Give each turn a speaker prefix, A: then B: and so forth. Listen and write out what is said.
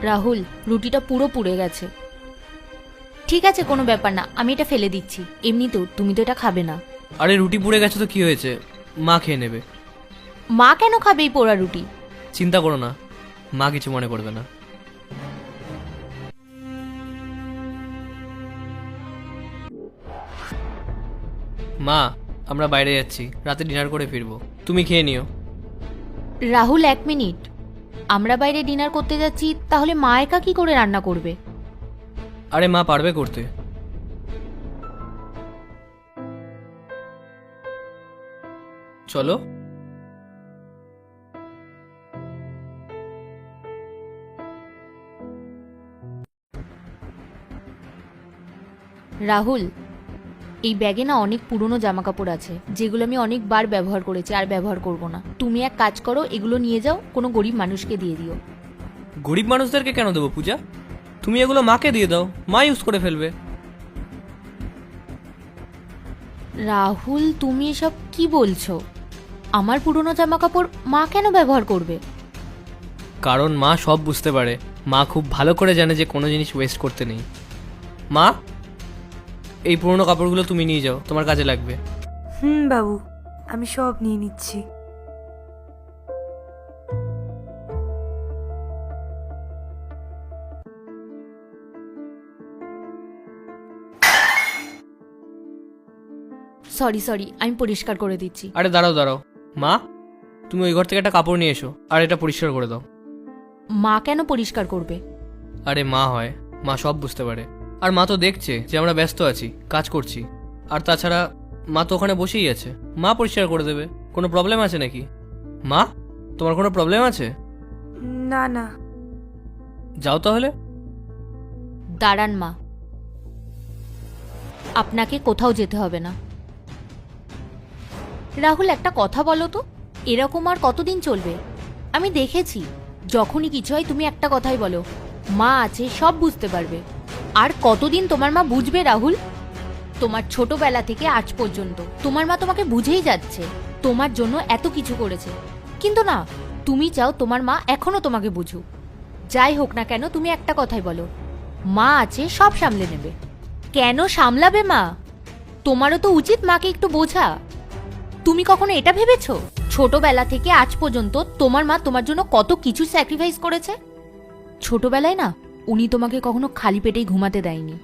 A: রাহুল, রুটিটা পুরো পুড়ে গেছে। ঠিক আছে, কোনো ব্যাপার না, আমি এটা ফেলে দিচ্ছি। এমনিতেও তুমি তো এটা খাবে না।
B: আরে রুটি পুড়ে গেছে তো কি হয়েছে, মা খেয়ে নেবে।
A: মা কেন খাবে এই পোড়া রুটি?
B: চিন্তা করো না, মা কিছু মনে করবে না। মা, আমরা বাইরে যাচ্ছি, রাতে ডিনার করে ফিরবো, তুমি খেয়ে নিও।
A: রাহুল, 1 মিনিট। আমরা বাইরে ডিনার করতে যাচ্ছি, তাহলে মা একা কি করে রান্না করবে?
B: আরে মা পারবে করতে। চলো।
A: রাহুল, এই ব্যাগে না অনেক পুরনো জামা কাপড় আছে, যেগুলো আমি অনেকবার ব্যবহার করেছি, আর ব্যবহার করব না। তুমি এক কাজ করো, এগুলো নিয়ে যাও, কোনো গরিব মানুষকে দিয়ে দিও।
B: গরিব মানুষদেরকে কেন দেবো পূজা? তুমি এগুলো মাকে দিয়ে দাও, মা ইউজ করে ফেলবে।
A: রাহুল, তুমি এসব কি বলছো? আমার পুরনো জামা কাপড় মা কেন ব্যবহার করবে?
B: কারণ মা সব বুঝতে পারে, মা খুব ভালো করে জানে যে কোনো জিনিস ওয়েস্ট করতে নেই। মা, এই পুরনো কাপড়গুলো তুমি নিয়ে যাও, তোমার কাজে লাগবে।
C: বাবু, আমি সব নিয়ে নিচ্ছি।
A: সরি সরি, আমি পরিষ্কার করে দিচ্ছি।
B: আরে দাঁড়াও দাঁড়াও, মা তুমি ওই ঘর থেকে একটা কাপড় নিয়ে এসো, আর এটা পরিষ্কার করে দাও।
A: মা কেন পরিষ্কার করবে?
B: আরে মা হয়, মা সব বুঝতে পারে। আর মা তো দেখছে যে আমরা ব্যস্ত আছি, কাজ করছি। আর তাছাড়া মা তো ওখানে বসেই আছে, মা পরিষ্কার করে দেবে। কোনো প্রবলেম আছে নাকি? মা, তোমার কোনো প্রবলেম আছে?
C: না না।
B: যাও তাহলে।
A: দাঁড়ান মা, আপনাকে কোথাও যেতে হবে না। রাহুল, একটা কথা বলো তো, এরকম আর কতদিন চলবে? আমি দেখেছি, যখনই কিছু হয় তুমি একটা কথাই বলো, মা আছে, সব বুঝতে পারবে। আর কতদিন তোমার মা বুঝবে রাহুল? তোমার ছোটবেলা থেকে আজ পর্যন্ত তোমার মা তোমাকে বুঝেই যাচ্ছে, তোমার জন্য এত কিছু করেছে। কিন্তু না, তুমি চাও তোমার মা এখনো তোমাকে বুঝুক। যাই হোক না কেন, তুমি একটা কথাই বলো, মা আছে, সব সামলে নেবে। কেন সামলাবে মা? তোমারও তো উচিত মাকে একটু বোঝা। তুমি কখনো এটা ভেবেছো ছোটবেলা থেকে আজ পর্যন্ত তোমার মা তোমার জন্য কত কিছু স্যাক্রিফাইস করেছে? ছোটবেলায় না, উনি তোমাকে কখনো খালি পেটেই ঘুমাতে দেয়নি।